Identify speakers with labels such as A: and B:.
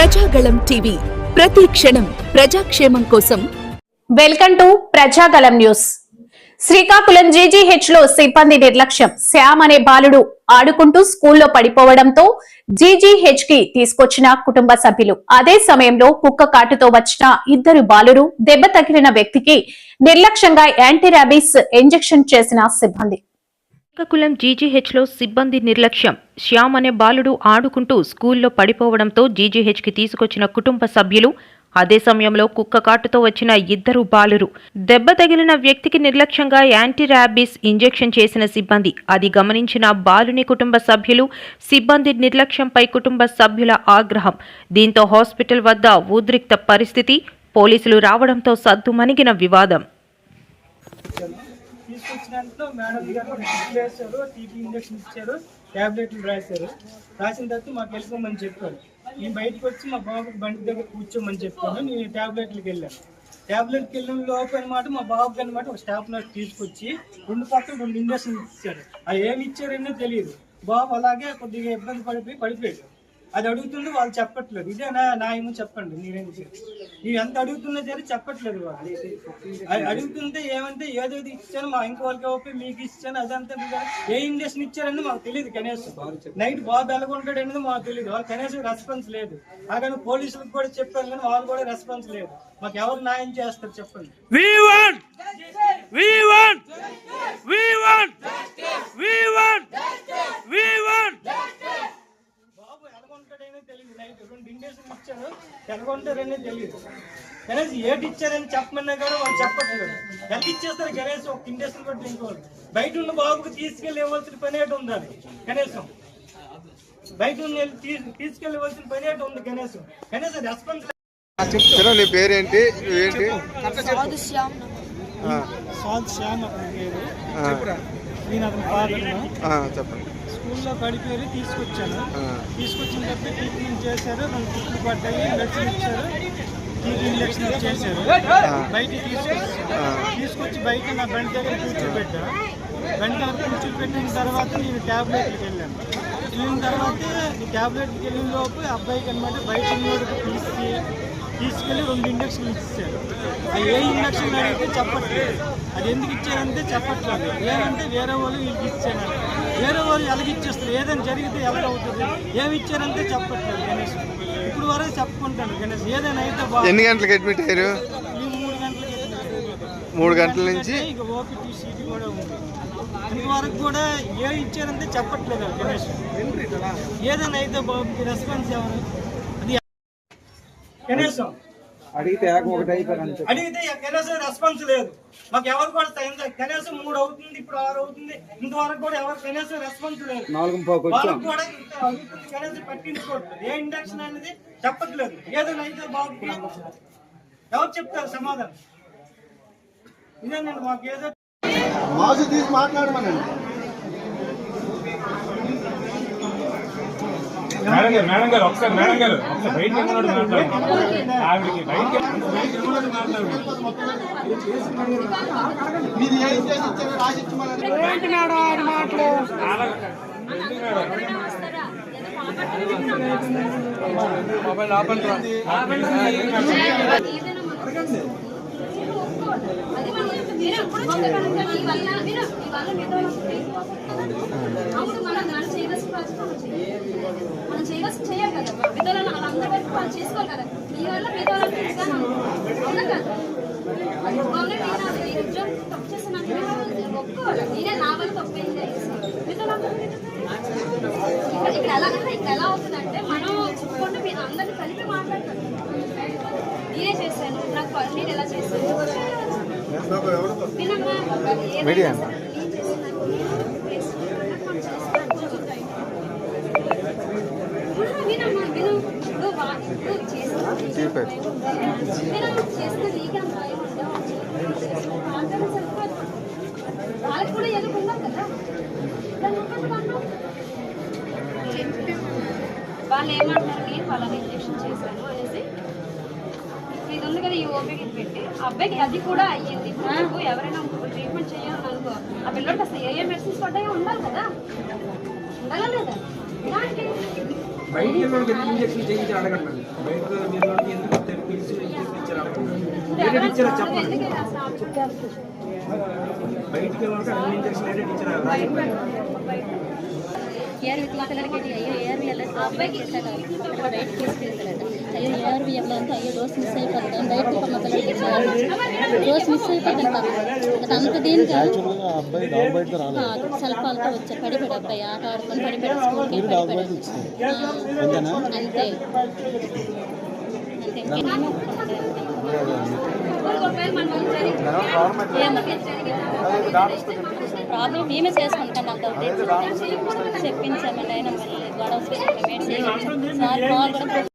A: Prajagalam TV ప్రతి క్షణం ప్రజాక్షేమం కోసం.
B: Welcome to Prajagalam news. Srikakulam GGH లో సిబ్బంది నిర్లక్ష్యం. శ్యామ్ అనే బాలుడు ఆడుకుంటూ స్కూల్లో పడిపోవడంతో జీజీహెచ్ కి తీసుకొచ్చిన కుటుంబ సభ్యులు. అదే సమయంలో కుక్క కాటుతో వచ్చిన ఇద్దరు బాలురు దెబ్బ తగిలిన వ్యక్తికి నిర్లక్ష్యంగా యాంటీ ర్యాబీస్ ఇంజెక్షన్ చేసిన సిబ్బంది.
C: శ్రీకాకుళం జీజీహెచ్ లో సిబ్బంది నిర్లక్ష్యం. శ్యామ్ అనే బాలుడు ఆడుకుంటూ స్కూల్లో పడిపోవడంతో జీజీహెచ్ కి తీసుకొచ్చిన కుటుంబ సభ్యులు. అదే సమయంలో కుక్క కాటుతో వచ్చిన ఇద్దరు బాలురు దెబ్బ తగిలిన వ్యక్తికి నిర్లక్ష్యంగా యాంటీ ర్యాబీస్ ఇంజెక్షన్ చేసిన సిబ్బంది. అది గమనించిన బాలుని కుటుంబ సభ్యులు. సిబ్బంది నిర్లక్ష్యంపై కుటుంబ సభ్యుల ఆగ్రహం. దీంతో హాస్పిటల్ వద్ద ఉద్రిక్త పరిస్థితి. పోలీసులు రావడంతో సద్దుమణిగిన వివాదం.
D: తీసుకొచ్చినందులో మేడం గారు వేశారు, టీటీ ఇంజక్షన్ ఇచ్చారు, ట్యాబ్లెట్లు రాశారు. రాసిన తర్వాత మాకు వెళ్ళిపోమని చెప్పారు. నేను బయటకు వచ్చి మా బాబుకి బండి దగ్గర కూర్చోమని చెప్పాను. నేను ట్యాబ్లెట్లకు వెళ్ళాను. ట్యాబ్లెట్కి వెళ్ళిన లోపు అనమాట మా బాబుకి అనమాట ఒక స్టాఫ్ నర్స్ తీసుకొచ్చి రెండు ఇంజక్షన్ ఇచ్చారు. అది ఏమి ఇచ్చారనే తెలియదు. బాబు అలాగే కొద్దిగా ఇబ్బంది పడిపోయాడు. అది అడుగుతుంటే వాళ్ళు చెప్పట్లేదు. ఇదే నా ఏమో చెప్పండి, నీవు ఎంత అడుగుతున్నా సరే చెప్పట్లేదు వాళ్ళు. అడుగుతుంటే ఏమంటే ఏదోది ఇచ్చాను, మా ఇంకో వాళ్ళకి ఓపి మీకు ఇచ్చాను, అదంతా ఏ ఇంజక్షన్ ఇచ్చారని మాకు తెలియదు. కనీసం నైట్ బాబు ఎలాగుంటాడు అనేది మాకు తెలియదు. వాళ్ళు కనీసం రెస్పాన్స్ లేదు. అలాగే పోలీసులకు కూడా చెప్పాను కానీ వాళ్ళు కూడా రెస్పాన్స్ లేదు. మాకు ఎవరు న్యాయం చేస్తారు చెప్పండి. తెలియదు. నైట్ రెండు ఇంజక్షన్ ఇచ్చారు, ఎలాగుంటారనే తెలియదు. కనీసం ఏటి ఇచ్చారని చెప్పమన్నా కూడా వాళ్ళు చెప్పట్లేదు. ఎలా ఇచ్చేస్తారు కనీసం ఒక ఇంజక్షన్ కూడా ఇంకోవాలి. బయట ఉన్న బాబుకి తీసుకెళ్ళి ఇవ్వాల్సిన పని ఏంటి ఉండాలి. కనీసం బయట ఉన్న తీసుకెళ్ళవలసిన పని ఏంటి ఉంది. కనీసం రెస్పాన్స్.
E: నీ పేరేంటి?
D: శ్యామ్ అతని పేరు. నేను అతని ఫాదర్. చెప్పండి. స్కూల్లో పడిపోయి తీసుకొచ్చాను. తీసుకొచ్చిన తర్వాత ట్రీట్మెంట్ చేశారు. 2 కుట్లు పడ్డాయి, మెడిసిన్ ఇచ్చారు, టీటీ ఇంజక్షన్ చేశారు. బయటికి తీసుకొచ్చి బయట నా బండి దగ్గర కూర్చోబెట్టా. బండి దగ్గర కూర్చోబెట్టిన తర్వాత నేను ట్యాబ్లెట్కి వెళ్ళాను. వెళ్ళిన తర్వాత ఈ ట్యాబ్లెట్కి వెళ్ళిన లోపు అబ్బాయికి అనమాట బయట తీసుకెళ్ళి 2 ఇంజక్షన్లు ఇచ్చారు. అది ఏ ఇంజక్షన్ అడిగితే చెప్పట్లేదు. అది ఎందుకు ఇచ్చారంటే చెప్పట్లేదు. లేదంటే వేరే వాళ్ళు వీళ్ళకి ఇచ్చారు. వేరే వాళ్ళు ఎలాగిచ్చేస్తారు. ఏదైనా జరిగితే ఎలాగవుతుంది. ఏమి ఇచ్చారంటే చెప్పట్లేదు. గణేష్ ఇప్పుడు వరకు చెప్పుకుంటాను. గణేష్ ఏదైనా అయితే
E: ఎన్ని గంటలకు అడ్మిట్ అయ్యారు?
D: 3 గంటలకి.
E: 3 గంటల నుంచి
D: ఇక ఓపీటీ సీట్ కూడా ఉంది. ఇంతవరకు కూడా ఏ ఇచ్చారంటే చెప్పట్లేదు. గణేష్ ఏదైనా అయితే బాబుకి రెస్పాన్స్ ఎవరు అది కనీసం అడిగితే కనీసం రెస్పాన్స్ లేదు. మాకు ఎవరు కూడా కనీసం 3 అవుతుంది, ఇప్పుడు 6 అవుతుంది. ఇంతవరకు కూడా ఎవరు కనీసం రెస్పాన్స్ లేదు. వాళ్ళకు కూడా కనీసం పట్టించుకోవట్లేదు. ఏ ఇండక్షన్ అనేది చెప్పట్లేదు. ఏదైనా అయితే బాబుకి ఎవరు చెప్తారు సమాధానం? ఇదేనండి మాకు ఏదో
E: మాట్లాడమనండి.
F: మేడం గారు ఒకసారి బయట ఆవిడకి బయట
E: మొబైల్ ఆపండి.
G: మనం చేయవలసి చేయాలి కదా. విధాలు వాళ్ళందరి వరకు వాళ్ళు చేసుకోవాలి కదా. మీ వల్ల పేదవాళ్ళ అవునా కదా. ఉద్యోగం తప్పు చేస్తానంటే ఒప్పుకోవాలి. నేనే నా వల్ల తప్పైంది. ఇక్కడ ఎలా అవుతుందంటే మనం చెప్పుకుంటే మీరు అందరినీ కలిపి మాట్లాడతారు. నేనే చేశాను, నాకు నేను ఎలా చేశాను వాళ్ళకి కూడా ఏదో ఉన్నారు కదా. వాళ్ళు ఏమంటారు, నేను వాళ్ళని ఇంజక్షన్ చేశాను అనేసి ఇది ఉంది కదా. ఈ ఓపీకి పెట్టి అబ్బాయికి అది కూడా అయ్యింది. ఇప్పుడు ఎవరైనా ట్రీట్మెంట్ చేయాలని అనుకో, ఆ పిల్లలకి అసలు ఏ మెడిసిన్స్ పడ్డాయో ఉండాలి కదా. ఉండాలా లేదా?
H: బయటికి వెళ్ళడానికి ఎందుకు ఇంజక్షన్ చేయించి అడగండి. బయట వెళ్ళడానికి ఎందుకు పిలిచి ఇచ్చారు అడగండి. ఏడేటి ఇచ్చారో చెప్పండి. బయటికి వెళ్ళడానికి అన్ని ఇంజక్షన్ ఏడేటి ఇచ్చారా
I: ఏఆర్వి తీసుకెళ్ళడానికి అయ్యో ఏఆర్వి అబ్బాయికి చేశాక బయటకు తీసుకెళ్తారట. అయ్యో ఏఆర్వి అంటే అయ్యో డోస్ మిస్ అయిపోతాం బయటకు పిల్లలకి డోస్ మిస్ అయిపోతాం అంత దీనికి సెల్ఫాలతో వచ్చారు. పడిపోయాడు అబ్బాయి ఆట ఆడుకొని పడిపోయాడు. స్కూల్కి పడిపోయాడు అంతే ప్రాబ్లం మేమే చేసుకుంటాం. అంత చెప్పించామండి అయినా మళ్ళీ గొడవ సార్ కాల్ కూడా